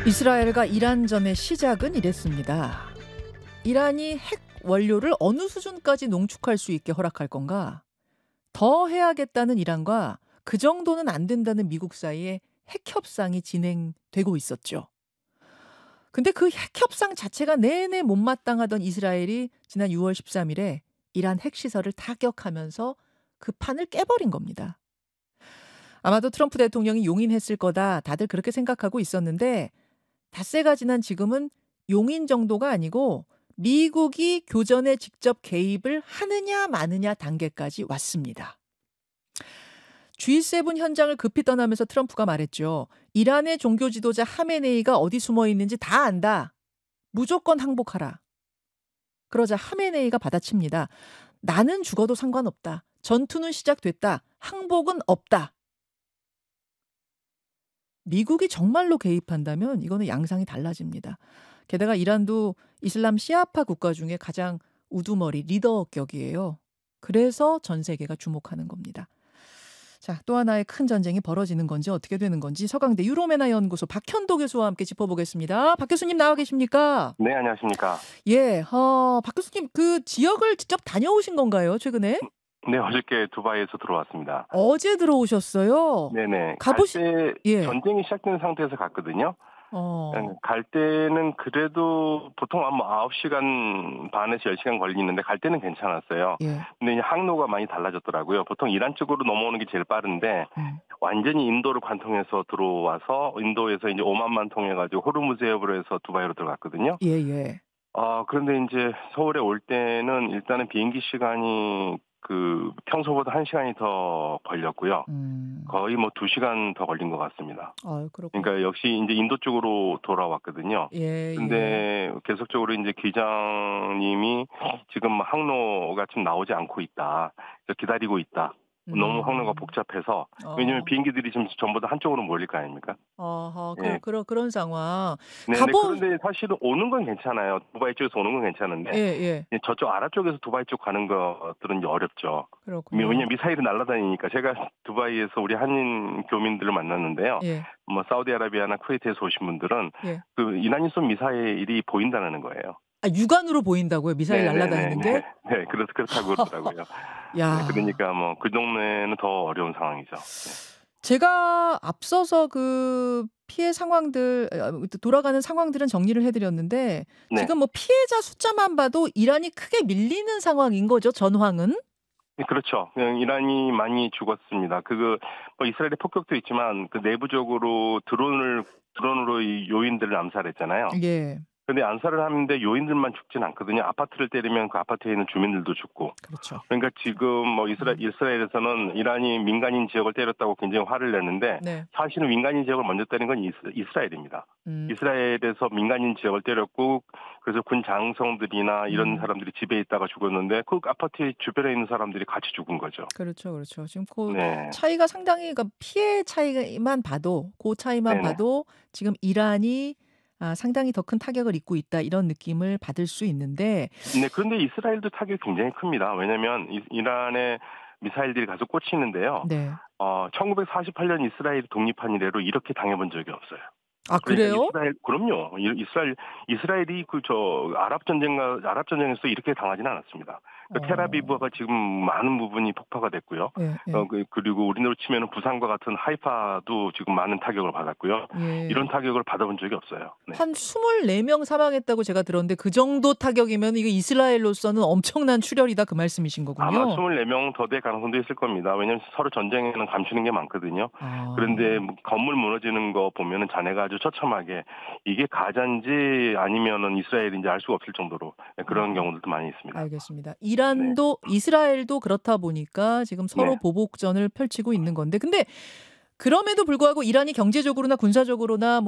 이스라엘과 이란전의 시작은 이랬습니다. 이란이 핵 원료를 어느 수준까지 농축할 수 있게 허락할 건가? 더 해야겠다는 이란과 그 정도는 안 된다는 미국 사이에 핵 협상이 진행되고 있었죠. 근데 그 핵 협상 자체가 내내 못마땅하던 이스라엘이 지난 6월 13일에 이란 핵시설을 타격하면서 그 판을 깨버린 겁니다. 아마도 트럼프 대통령이 용인했을 거다 다들 그렇게 생각하고 있었는데 닷새가 지난 지금은 용인 정도가 아니고 미국이 교전에 직접 개입을 하느냐 마느냐 단계까지 왔습니다. G7 현장을 급히 떠나면서 트럼프가 말했죠. 이란의 종교 지도자 하메네이가 어디 숨어 있는지 다 안다. 무조건 항복하라. 그러자 하메네이가 받아칩니다. 나는 죽어도 상관없다. 전투는 시작됐다. 항복은 없다. 미국이 정말로 개입한다면 이거는 양상이 달라집니다. 게다가 이란도 이슬람 시아파 국가 중에 가장 우두머리 리더격이에요. 그래서 전 세계가 주목하는 겁니다. 자, 또 하나의 큰 전쟁이 벌어지는 건지 어떻게 되는 건지 서강대 유로메나 연구소 박현도 교수와 함께 짚어보겠습니다. 박 교수님 나와 계십니까? 네, 안녕하십니까. 예, 박 교수님 그 지역을 직접 다녀오신 건가요, 최근에? 네, 어저께 두바이에서 들어왔습니다. 어제 들어오셨어요? 네네. 가보시... 갈 때 예. 전쟁이 시작된 상태에서 갔거든요. 갈 때는 그래도 보통 한 9시간 반에서 10시간 걸리는데 갈 때는 괜찮았어요. 예. 근데 이제 항로가 많이 달라졌더라고요. 보통 이란 쪽으로 넘어오는 게 제일 빠른데 완전히 인도를 관통해서 들어와서 인도에서 이제 오만만 통해가지고 호르무즈 해협으로 해서 두바이로 들어갔거든요. 예. 그런데 이제 서울에 올 때는 일단은 비행기 시간이 그 평소보다 1시간이 더 걸렸고요. 거의 2시간 더 걸린 것 같습니다. 그렇군요. 그러니까 역시 이제 인도 쪽으로 돌아왔거든요. 근데 계속적으로 이제 기장님이 지금 항로가 좀 나오지 않고 있다. 기다리고 있다. 너무 항로가 복잡해서 왜냐면 비행기들이 지금 전부 다 한쪽으로 몰릴 거 아닙니까? 예. 그런 상황. 네, 그런데 사실은 오는 건 괜찮아요. 두바이 쪽에서 오는 건 괜찮은데 예. 저쪽 아랍 쪽에서 두바이 쪽 가는 것들은 이제 어렵죠. 그렇군요. 왜냐면 미사일이 날아다니니까 제가 두바이에서 우리 한인 교민들을 만났는데요. 예. 사우디아라비아나 쿠웨이트에서 오신 분들은 그 이란이 쏜 미사일이 보인다는 거예요. 육안으로 보인다고요? 미사일 날아다니는 게? 네, 그렇다고 그러더라고요. 야. 네, 그러니까 그 동네는 더 어려운 상황이죠. 제가 앞서서 그 피해 상황들 돌아가는 상황들은 정리를 해드렸는데 지금 피해자 숫자만 봐도 이란이 크게 밀리는 상황인 거죠, 전황은? 네, 그렇죠. 이란이 많이 죽었습니다. 이스라엘의 폭격도 있지만 그 내부적으로 드론으로 이 요인들을 암살했잖아요. 예. 근데 암살을 하는데 요인들만 죽진 않거든요. 아파트를 때리면 그 아파트에 있는 주민들도 죽고. 그렇죠. 그러니까 지금 이스라엘에서는 이란이 민간인 지역을 때렸다고 굉장히 화를 내는데 사실은 민간인 지역을 먼저 때린 건 이스라엘입니다. 이스라엘에서 민간인 지역을 때렸고 그래서 군 장성들이나 이런 사람들이 집에 있다가 죽었는데 그 아파트 주변에 있는 사람들이 같이 죽은 거죠. 그렇죠. 지금 차이가 상당히 그러니까 피해 차이만 봐도 봐도 지금 이란이 상당히 더 큰 타격을 입고 있다 이런 느낌을 받을 수 있는데 네, 그런데 이스라엘도 타격이 굉장히 큽니다. 왜냐하면 이란의 미사일들이 가서 꽂히는데요. 1948년 이스라엘이 독립한 이래로 이렇게 당해본 적이 없어요. 그래요? 그럼요. 이스라엘이 아랍 전쟁에서 이렇게 당하지는 않았습니다. 텔아비브가 지금 많은 부분이 폭파가 됐고요. 그리고 우리나라로 치면 부산과 같은 하이파도 지금 많은 타격을 받았고요. 이런 타격을 받아본 적이 없어요. 네. 한 24명 사망했다고 제가 들었는데 그 정도 타격이면 이게 이스라엘로서는 엄청난 출혈이다 그 말씀이신 거군요. 아마 24명 더 될 가능성도 있을 겁니다. 왜냐하면 서로 전쟁에는 감추는 게 많거든요. 그런데 건물 무너지는 거 보면은 자네가 아주 처참하게 이게 가자인지 아니면은 이스라엘인지 알 수가 없을 정도로 그런 경우들도 많이 있습니다. 알겠습니다. 이란도 이스라엘도 그렇다 보니까 지금 서로 보복전을 펼치고 있는 건데 근데 그럼에도 불구하고 이란이 경제적으로나 군사적으로나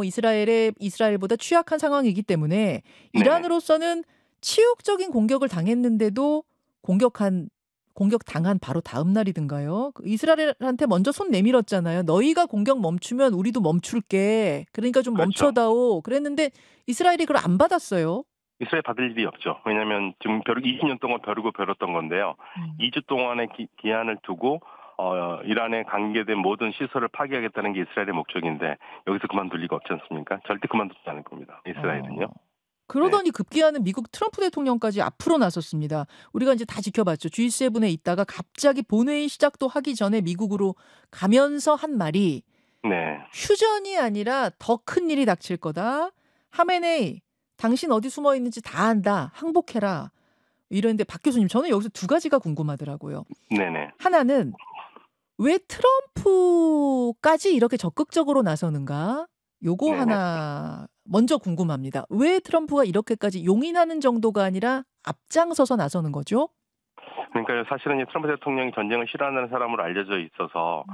이스라엘보다 취약한 상황이기 때문에 이란으로서는 치욕적인 공격을 당했는데도 공격당한 바로 다음 날이든가요. 이스라엘한테 먼저 손 내밀었잖아요. 너희가 공격 멈추면 우리도 멈출게. 그러니까 좀 멈춰다오. 그랬는데 이스라엘이 그걸 안 받았어요. 이스라엘 받을 일이 없죠. 왜냐하면 지금 20년 동안 벼르고 벼렸던 건데요. 2주 동안의 기한을 두고 이란에 관계된 모든 시설을 파괴하겠다는 게 이스라엘의 목적인데 여기서 그만둘 리가 없지 않습니까? 절대 그만두지 않을 겁니다. 이스라엘은요. 그러더니 급기야는 미국 트럼프 대통령까지 앞으로 나섰습니다. 우리가 이제 다 지켜봤죠. G7에 있다가 갑자기 본회의 시작도 하기 전에 미국으로 가면서 한 말이 휴전이 아니라 더 큰 일이 닥칠 거다. 하메네이, 당신 어디 숨어 있는지 다 안다. 항복해라. 이랬는데 박 교수님, 저는 여기서 두 가지가 궁금하더라고요. 네네. 하나는 왜 트럼프까지 이렇게 적극적으로 나서는가? 요거 하나 먼저 궁금합니다. 왜 트럼프가 이렇게까지 용인하는 정도가 아니라 앞장서서 나서는 거죠? 그러니까 사실은 트럼프 대통령이 전쟁을 싫어하는 사람으로 알려져 있어서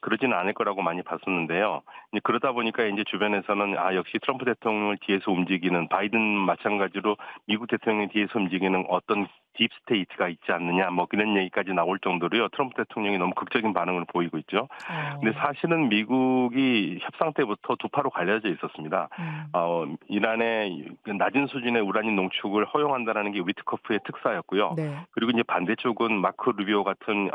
그러지는 않을 거라고 많이 봤었는데요. 그러다 보니까 이제 주변에서는 역시 트럼프 대통령을 뒤에서 움직이는 바이든 마찬가지로 미국 대통령이 뒤에서 움직이는 어떤 딥스테이트가 있지 않느냐 뭐 그런 얘기까지 나올 정도로요. 트럼프 대통령이 너무 극적인 반응을 보이고 있죠. 근데 사실은 미국이 협상 때부터 두 파로 갈려져 있었습니다. 이란의 낮은 수준의 우라늄 농축을 허용한다라는 게 위트커프의 특사였고요. 그리고 이제 반대쪽은 마크 루비오 같은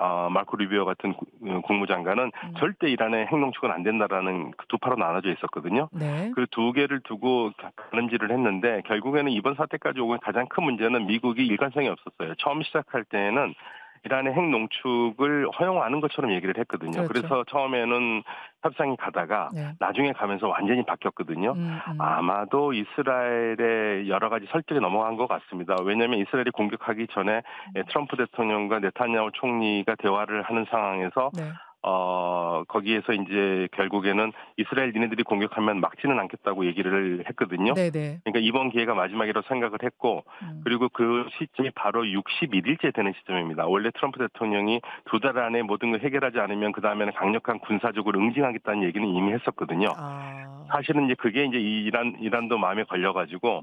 국무장관은 절대 이란의 핵농축은 안 된다라는 두 파로 나눠져 있었거든요. 그 두 개를 두고 가름질을 했는데 결국에는 이번 사태까지 오고 가장 큰 문제는 미국이 일관성이 없었어요. 처음 시작할 때는 이란의 핵 농축을 허용하는 것처럼 얘기를 했거든요. 그래서 처음에는 협상이 가다가 나중에 가면서 완전히 바뀌었거든요. 아마도 이스라엘의 여러 가지 설득에 넘어간 것 같습니다. 왜냐하면 이스라엘이 공격하기 전에 트럼프 대통령과 네타냐후 총리가 대화를 하는 상황에서 거기에서 이제 결국에는 이스라엘 니네들이 공격하면 막지는 않겠다고 얘기를 했거든요. 그러니까 이번 기회가 마지막이라고 생각을 했고 그리고 그 시점이 바로 61일째 되는 시점입니다. 원래 트럼프 대통령이 두 달 안에 모든 걸 해결하지 않으면 그 다음에는 강력한 군사적으로 응징하겠다는 얘기는 이미 했었거든요. 사실은 이제 그게 이제 이란도 마음에 걸려가지고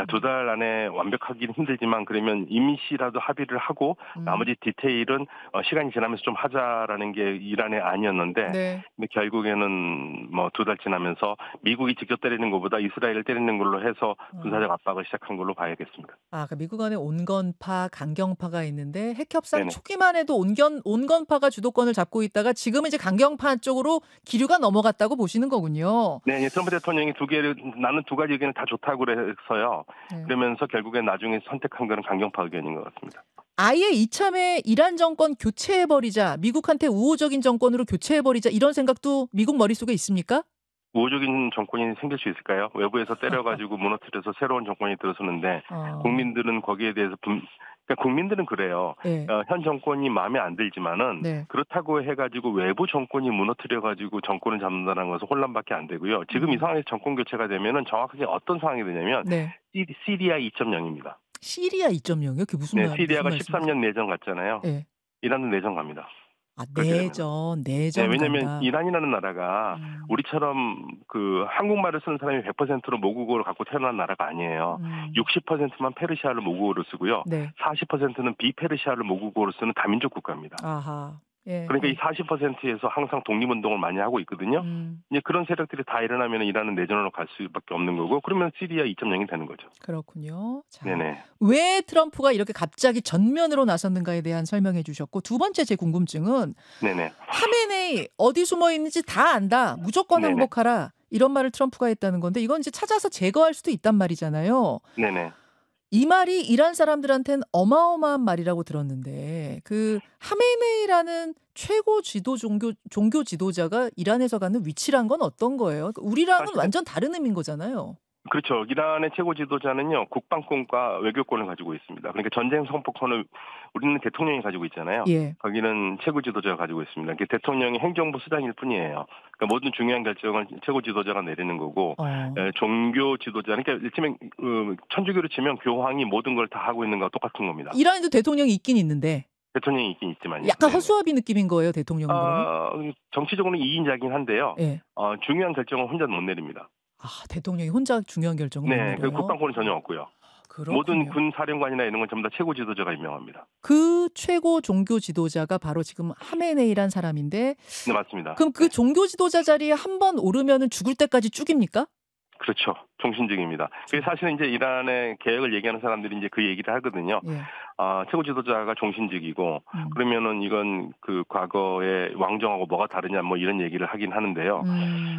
두 달 안에 완벽하기는 힘들지만 그러면 임시라도 합의를 하고 나머지 디테일은 시간이 지나면서 좀 하자라는 게 이란의 아니었는데 근데 결국에는 뭐 두 달 지나면서 미국이 직접 때리는 것보다 이스라엘을 때리는 걸로 해서 군사적 압박을 시작한 걸로 봐야겠습니다. 그러니까 미국 안에 온건파, 강경파가 있는데 핵협상 초기만 해도 온건파가 주도권을 잡고 있다가 지금은 이제 강경파 쪽으로 기류가 넘어갔다고 보시는 거군요. 네, 트럼프 대통령이 나는 두 가지 의견을 다 좋다고 그래서요. 그러면서 결국엔 나중에 선택한 거는 강경파 의견인 것 같습니다. 아예 이참에 이란 정권 교체해버리자, 미국한테 우호적인 정권으로 교체해버리자 이런 생각도 미국 머릿속에 있습니까? 우호적인 정권이 생길 수 있을까요? 외부에서 때려가지고 무너뜨려서 새로운 정권이 들어서는데 국민들은 거기에 대해서 그러니까 국민들은 그래요. 현 정권이 마음에 안 들지만은 그렇다고 해가지고 외부 정권이 무너뜨려가지고 정권을 잡는다는 것은 혼란밖에 안 되고요. 지금 이 상황에서 정권 교체가 되면은 정확하게 어떤 상황이 되냐면 시리아 2.0입니다. 시리아 2.0이요? 그게 무슨 말이에요? 시리아가 13년 내전 갔잖아요. 이란도 내전 갑니다. 내전 왜냐하면 간다. 이란이라는 나라가 우리처럼 그 한국말을 쓰는 사람이 100%로 모국어를 갖고 태어난 나라가 아니에요. 60%만 페르시아를 모국어로 쓰고요. 40%는 비페르시아를 모국어로 쓰는 다민족 국가입니다. 그러니까 이 40%에서 항상 독립운동을 많이 하고 있거든요. 이제 그런 세력들이 다 일어나면 이란은 내전으로 갈 수밖에 없는 거고 그러면 시리아 2.0이 되는 거죠. 그렇군요. 자, 왜 트럼프가 이렇게 갑자기 전면으로 나섰는가에 대한 설명해 주셨고 두 번째 제 궁금증은 하메네이 어디 숨어 있는지 다 안다. 무조건 항복하라. 이런 말을 트럼프가 했다는 건데 이건 이제 찾아서 제거할 수도 있단 말이잖아요. 이 말이 이란 사람들한테는 어마어마한 말이라고 들었는데 그 하메네이라는 최고 종교 지도자가 이란에서 갖는 위치란 건 어떤 거예요? 우리랑은 완전 다른 의미인 거잖아요. 그렇죠. 이란의 최고 지도자는요. 국방권과 외교권을 가지고 있습니다. 그러니까 전쟁 선포권을 우리는 대통령이 가지고 있잖아요. 거기는 최고 지도자가 가지고 있습니다. 대통령이 행정부 수장일 뿐이에요. 그러니까 모든 중요한 결정을 최고 지도자가 내리는 거고 종교 지도자 그러니까 일치면 천주교로 치면 교황이 모든 걸 다 하고 있는 거와 똑같은 겁니다. 이란에도 대통령이 있긴 있는데. 대통령이 있긴 있지만요. 약간 허수아비 느낌인 거예요, 대통령은? 정치적으로는 2인자긴 한데요. 중요한 결정은 혼자 못 내립니다. 대통령이 혼자 중요한 결정을 내려요? 그 국방권은 전혀 없고요. 그렇군요. 모든 군 사령관이나 이런 건 전부 다 최고 지도자가 임명합니다. 그 최고 종교 지도자가 바로 지금 하메네이란 사람인데. 네, 맞습니다. 그럼 그 종교 지도자 자리에 한 번 오르면은 죽을 때까지 쭉입니까? 그렇죠. 종신직입니다. 그래서 사실은 이제 이란의 개혁을 얘기하는 사람들이 이제 그 얘기를 하거든요. 최고 지도자가 종신직이고 그러면은 이건 그 과거의 왕정하고 뭐가 다르냐 뭐 이런 얘기를 하긴 하는데요.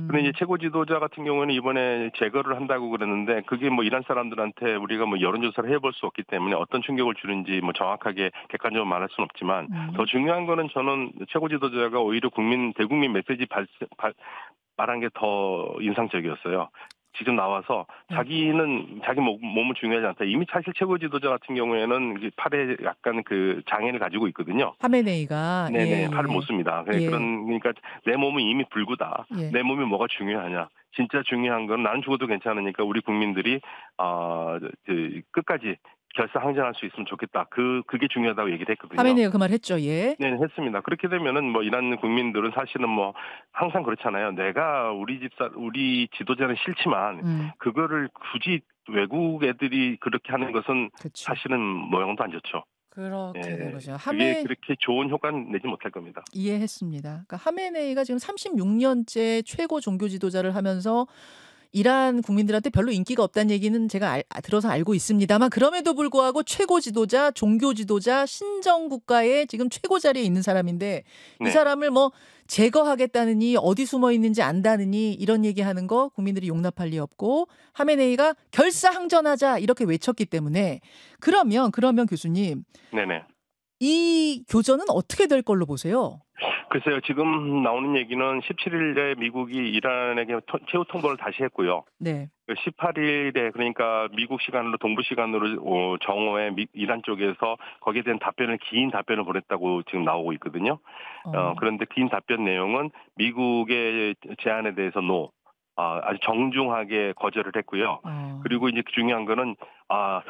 그런데 이제 최고 지도자 같은 경우에는 이번에 제거를 한다고 그러는데 그게 뭐 이란 사람들한테 우리가 뭐 여론조사를 해볼 수 없기 때문에 어떤 충격을 주는지 뭐 정확하게 객관적으로 말할 수는 없지만 더 중요한 거는 저는 최고 지도자가 오히려 대국민 메시지 말한 게 더 인상적이었어요. 지금 나와서 자기는 자기 몸은 중요하지 않다. 이미 사실 최고 지도자 같은 경우에는 팔에 약간 그 장애를 가지고 있거든요. 하메네이가 네네, 팔을 못 씁니다. 그러니까 내 몸은 이미 불구다. 내 몸이 뭐가 중요하냐? 진짜 중요한 건 나는 죽어도 괜찮으니까 우리 국민들이 끝까지 결사항전할 수 있으면 좋겠다. 그게 중요하다고 얘기를 했거든요. 하메네이가 그 말 했죠. 예. 네, 했습니다. 그렇게 되면은 뭐 이란 국민들은 사실은 뭐 항상 그렇잖아요. 내가 우리 지도자는 싫지만 그거를 굳이 외국 애들이 그렇게 하는 것은 그치. 사실은 모양도 안 좋죠. 그렇게 된 거죠. 그게 그렇게 좋은 효과는 내지 못할 겁니다. 이해했습니다. 그러니까 하메네이가 지금 36년째 최고 종교 지도자를 하면서 이란 국민들한테 별로 인기가 없다는 얘기는 제가 들어서 알고 있습니다만 그럼에도 불구하고 최고 지도자, 종교 지도자, 신정국가의 지금 최고 자리에 있는 사람인데 이 사람을 뭐 제거하겠다느니 어디 숨어 있는지 안다느니 이런 얘기하는 거 국민들이 용납할 리 없고 하메네이가 결사항전하자 이렇게 외쳤기 때문에 그러면 교수님 네네. 이 교전은 어떻게 될 걸로 보세요? 글쎄요. 지금 나오는 얘기는 17일에 미국이 이란에게 최후 통보를 다시 했고요. 네. 18일에 그러니까 미국 시간으로 동부 시간으로 정오에 이란 쪽에서 거기에 대한 긴 답변을 보냈다고 지금 나오고 있거든요. 그런데 긴 답변 내용은 미국의 제안에 대해서 아주 정중하게 거절을 했고요. 그리고 이제 중요한 거는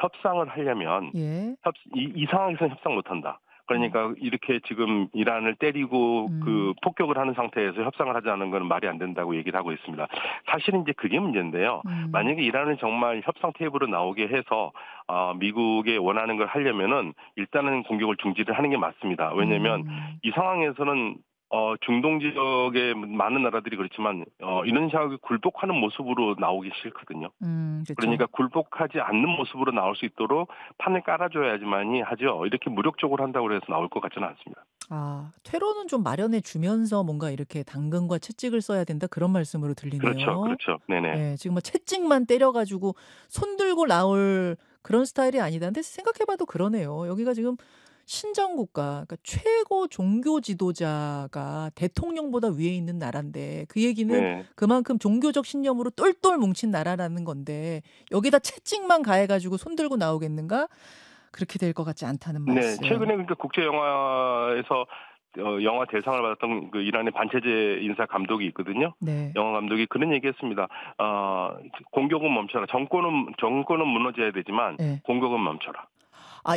협상을 하려면 이 상황에서는 협상 못 한다. 그러니까 이렇게 지금 이란을 때리고 그 폭격을 하는 상태에서 협상을 하자는 건 말이 안 된다고 얘기를 하고 있습니다. 사실은 이제 그게 문제인데요. 만약에 이란을 정말 협상 테이블로 나오게 해서 미국의 원하는 걸 하려면은 일단은 공격을 중지를 하는 게 맞습니다. 왜냐하면 이 상황에서는 중동 지역의 많은 나라들이 그렇지만 이런 식으로 굴복하는 모습으로 나오기 싫거든요. 그렇죠. 그러니까 굴복하지 않는 모습으로 나올 수 있도록 판을 깔아줘야지만이 하죠. 이렇게 무력적으로 한다고 해서 나올 것 같지는 않습니다. 퇴로는 좀 마련해 주면서 뭔가 이렇게 당근과 채찍을 써야 된다 그런 말씀으로 들리네요. 그렇죠. 네네. 네, 지금 뭐 채찍만 때려가지고 손 들고 나올 그런 스타일이 아니다. 근데 생각해봐도 그러네요. 여기가 지금 신정국가, 그러니까 최고 종교 지도자가 대통령보다 위에 있는 나라인데 그 얘기는 그만큼 종교적 신념으로 똘똘 뭉친 나라라는 건데 여기다 채찍만 가해가지고 손 들고 나오겠는가? 그렇게 될 것 같지 않다는 말씀. 네, 최근에 그러니까 국제 영화에서 영화 대상을 받았던 그 이란의 반체제 인사 감독이 있거든요. 네. 영화 감독이 그런 얘기했습니다. 공격은 멈춰라. 정권은 무너져야 되지만 공격은 멈춰라.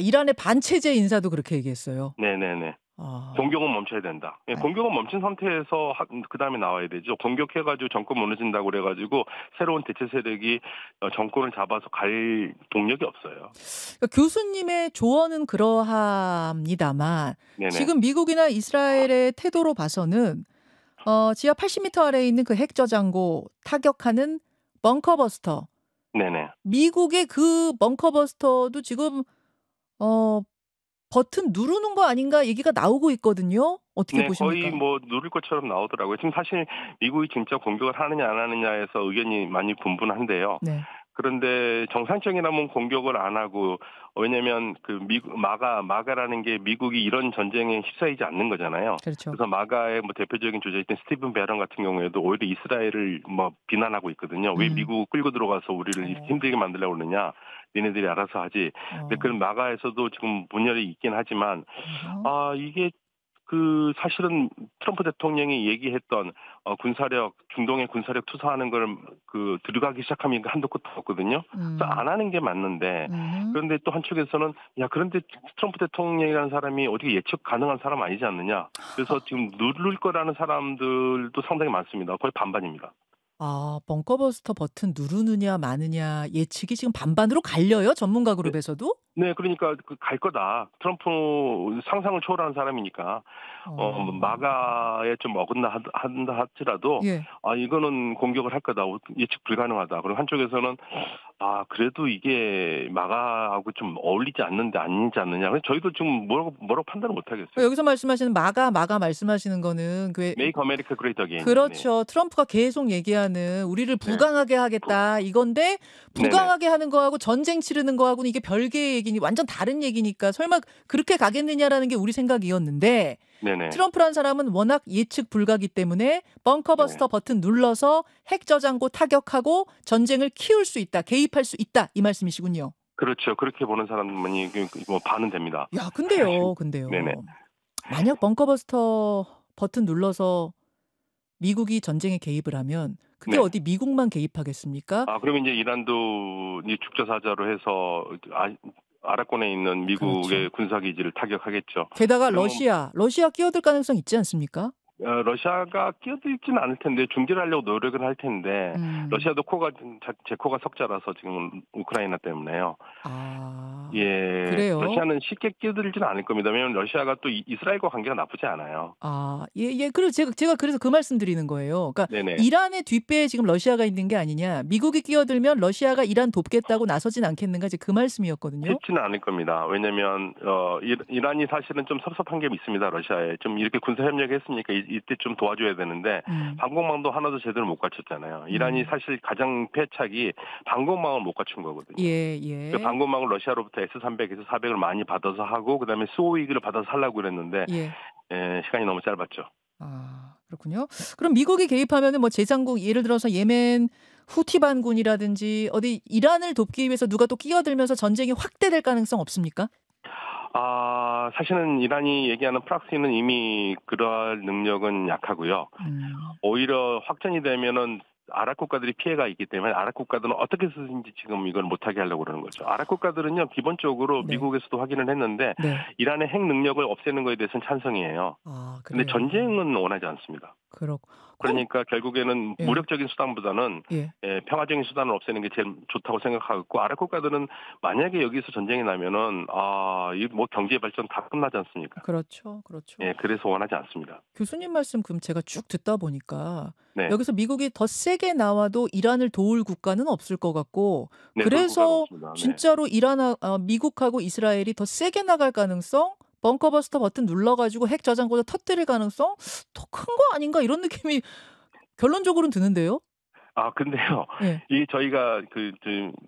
이란의 반체제 인사도 그렇게 얘기했어요. 네네네. 공격은 멈춰야 된다. 공격은 멈춘 상태에서 그 다음에 나와야 되죠. 공격해가지고 정권 무너진다고 그래가지고 새로운 대체 세력이 정권을 잡아서 갈 동력이 없어요. 그러니까 교수님의 조언은 그러합니다만 네네. 지금 미국이나 이스라엘의 태도로 봐서는 지하 80m 아래에 있는 그 핵 저장고 타격하는 벙커버스터. 네네. 미국의 그 벙커버스터도 지금 버튼 누르는 거 아닌가 얘기가 나오고 있거든요. 어떻게 보십니까? 거의 뭐 누를 것처럼 나오더라고요. 지금 사실 미국이 진짜 공격을 하느냐 안 하느냐에서 의견이 많이 분분한데요. 네. 그런데 정상적이라면 공격을 안 하고 왜냐하면 그 마가라는 게 미국이 이런 전쟁에 휩싸이지 않는 거잖아요. 그렇죠. 그래서 마가의 뭐 대표적인 주자였던 스티븐 배런 같은 경우에도 오히려 이스라엘을 뭐 비난하고 있거든요. 왜 미국 끌고 들어가서 우리를 힘들게 만들려고 그러냐. 니네들이 알아서 하지. 근데 그런 마가에서도 지금 분열이 있긴 하지만 이게 그 사실은 트럼프 대통령이 얘기했던 중동의 군사력 투사하는 걸 들어가기 시작하면 한도 끝도 없거든요. 그래서 안 하는 게 맞는데 그런데 또 한쪽에서는 그런데 트럼프 대통령이라는 사람이 어떻게 예측 가능한 사람 아니지 않느냐. 그래서 지금 누를 거라는 사람들도 상당히 많습니다. 거의 반반입니다. 벙커버스터 버튼 누르느냐 마느냐 예측이 지금 반반으로 갈려요? 전문가 그룹에서도? 네, 그러니까 갈 거다. 트럼프 상상을 초월하는 사람이니까 마가에 좀 어긋나 한다 할지라도 이거는 공격을 할 거다. 예측 불가능하다. 그리고 한쪽에서는 그래도 이게 마가하고 좀 어울리지 않는데 아니지 않느냐. 저희도 지금 뭐라고 판단을 못 하겠어요. 여기서 말씀하시는 마가 말씀하시는 거는 Make America Great Again. 그렇죠. 네. 트럼프가 계속 얘기하는 우리를 부강하게 하겠다 이건데 부강하게 하는 거하고 전쟁 치르는 거하고는 이게 별개의 얘기니 완전 다른 얘기니까 설마 그렇게 가겠느냐라는 게 우리 생각이었는데 네네. 트럼프라는 사람은 워낙 예측 불가기 때문에 벙커버스터 버튼 눌러서 핵 저장고 타격하고 전쟁을 키울 수 있다, 개입할 수 있다 이 말씀이시군요. 그렇죠. 그렇게 보는 사람이 뭐 반은 됩니다. 야, 근데요. 네네. 만약 벙커버스터 버튼 눌러서 미국이 전쟁에 개입을 하면 그게 어디 미국만 개입하겠습니까? 그러면 이제 이란도 죽자사자로 해서 아랍권에 있는 미국의 군사기지를 타격하겠죠. 게다가 러시아 끼어들 가능성 있지 않습니까? 러시아가 끼어들지는 않을 텐데 중재를 하려고 노력을 할 텐데 러시아도 제 코가 석자라서 지금 우크라이나 때문에요. 예, 그래요? 러시아는 쉽게 끼어들지는 않을 겁니다. 왜냐하면 러시아가 또 이스라엘과 관계가 나쁘지 않아요. 예. 그래서 제가 그래서 그 말씀 드리는 거예요. 그러니까 네네. 이란의 뒷배에 지금 러시아가 있는 게 아니냐. 미국이 끼어들면 러시아가 이란 돕겠다고 나서진 않겠는가 그 말씀이었거든요. 쉽지는 않을 겁니다. 왜냐하면 이란이 사실은 좀 섭섭한 게 있습니다. 러시아에 좀 이렇게 군사 협력했으니까 이때 좀 도와줘야 되는데 방공망도 하나도 제대로 못 갖췄잖아요. 이란이 사실 가장 패착이 방공망을 못 갖춘 거거든요. 예. 그 방공망을 러시아로부터 S-300, S-400을 많이 받아서 하고 그다음에 스호이그를 받아서 하려고 그랬는데 시간이 너무 짧았죠. 그렇군요. 그럼 미국이 개입하면은 뭐 제장국 예를 들어서 예멘 후티 반군이라든지 어디 이란을 돕기 위해서 누가 또 끼어들면서 전쟁이 확대될 가능성 없습니까? 사실은 이란이 얘기하는 프락시는 이미 그럴 능력은 약하고요. 오히려 확전이 되면은 아랍 국가들이 피해가 있기 때문에 아랍 국가들은 어떻게 해서든지 지금 이걸 못하게 하려고 그러는 거죠. 아랍 국가들은요 기본적으로 미국에서도 확인을 했는데 이란의 핵 능력을 없애는 거에 대해서는 찬성이에요. 그런데 전쟁은 원하지 않습니다. 그러니까 결국에는 무력적인 수단보다는 평화적인 수단을 없애는 게 제일 좋다고 생각하고 아랍 국가들은 만약에 여기서 전쟁이 나면은 이 뭐 경제 발전 다 끝나지 않습니까? 그렇죠. 예, 그래서 원하지 않습니다. 교수님 말씀 그럼 제가 쭉 듣다 보니까 여기서 미국이 더 세게 나와도 이란을 도울 국가는 없을 것 같고 그래서 진짜로 미국하고 이스라엘이 더 세게 나갈 가능성? 벙커버스터 버튼 눌러가지고 핵 저장고도 터뜨릴 가능성 더 큰 거 아닌가 이런 느낌이 결론적으로는 드는데요. 근데요. 이 저희가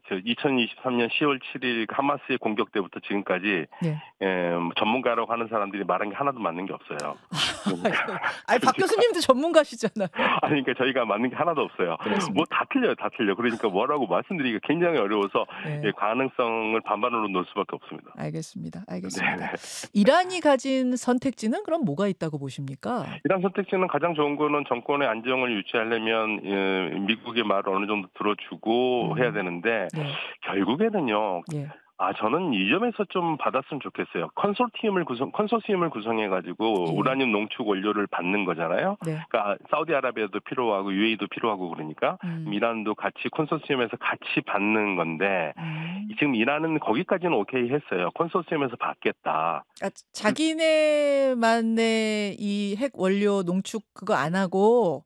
2023년 10월 7일 하마스의 공격 때부터 지금까지 전문가라고 하는 사람들이 말한 게 하나도 맞는 게 없어요. 박 교수님도 전문가시잖아요. 그러니까 저희가 맞는 게 하나도 없어요. 뭐 다 틀려요. 그러니까 뭐라고 말씀드리기가 굉장히 어려워서 가능성을 반반으로 놓을 수밖에 없습니다. 알겠습니다. 이란이 가진 선택지는 그럼 뭐가 있다고 보십니까? 이란 선택지는 가장 좋은 거는 정권의 안정을 유지하려면 미국의 말을 어느 정도 들어주고 해야 되는데 결국에는요. 저는 이 점에서 좀 받았으면 좋겠어요. 컨소시엄을 구성해가지고 우라늄 농축 원료를 받는 거잖아요. 그러니까 사우디아라비아도 필요하고 UAE도 필요하고 그러니까 이란도 같이 컨소시엄에서 같이 받는 건데 지금 이란은 거기까지는 오케이 했어요. 컨소시엄에서 받겠다. 자기네만의 이 핵 원료 농축 그거 안 하고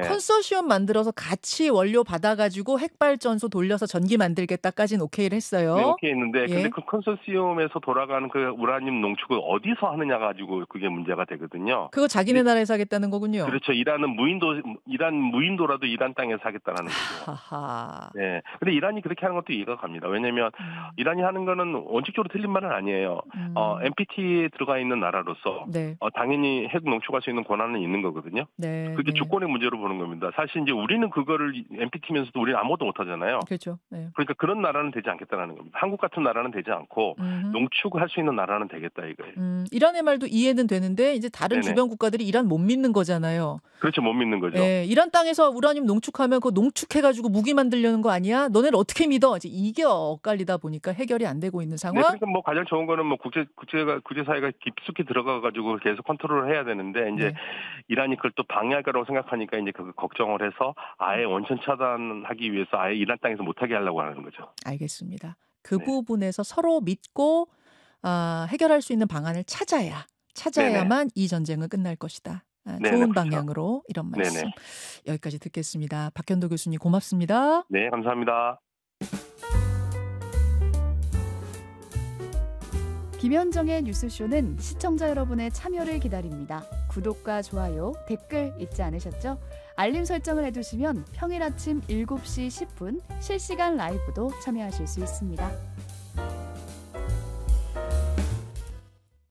컨소시엄 만들어서 같이 원료 받아가지고 핵 발전소 돌려서 전기 만들겠다까지는 오케이를 했어요. 오케이 했는데 근데 그 컨소시엄에서 돌아가는 그 우라늄 농축을 어디서 하느냐 가지고 그게 문제가 되거든요. 그거 자기네 나라에서 하겠다는 거군요. 그렇죠. 이란 무인도라도 이란 땅에서 하겠다는 거죠. 근데 이란이 그렇게 하는 것도 이해가 갑니다. 왜냐면 이란이 하는 거는 원칙적으로 틀린 말은 아니에요. NPT에 들어가 있는 나라로서 당연히 핵 농축할 수 있는 권한은 있는 거거든요. 그게 주권의 문제로 보는 겁니다. 사실 이제 우리는 그거를 NPT면서도 우리는 아무것도 못 하잖아요. 그렇죠. 그러니까 그런 나라는 되지 않겠다는 겁니다. 한국 같은 나라는 되지 않고 농축할 수 있는 나라는 되겠다 이거예요. 이란의 말도 이해는 되는데 이제 다른 주변 국가들이 이란 못 믿는 거잖아요. 그렇죠. 못 믿는 거죠. 이란 땅에서 우라늄 농축하면 그거 농축해가지고 무기 만들려는 거 아니야? 너네를 어떻게 믿어? 이제 이게 엇갈리다 보니까 해결이 안 되고 있는 상황. 그러니까 뭐 가장 좋은 거는 뭐 국제사회가 깊숙이 들어가가지고 계속 컨트롤을 해야 되는데 이제 이란이 그걸 또 방해할 거라고 생각하니까 이제 그 걱정을 해서 아예 원천 차단하기 위해서 아예 이란 땅에서 못하게 하려고 하는 거죠. 알겠습니다. 그 부분에서 서로 믿고 해결할 수 있는 방안을 찾아야만 이 전쟁은 끝날 것이다. 좋은 방향으로 이런 말씀. 여기까지 듣겠습니다. 박현도 교수님 고맙습니다. 네, 감사합니다. 김현정의 뉴스쇼는 시청자 여러분의 참여를 기다립니다. 구독과 좋아요, 댓글 잊지 않으셨죠? 알림 설정을 해두시면 평일 아침 7시 10분 실시간 라이브도 참여하실 수 있습니다.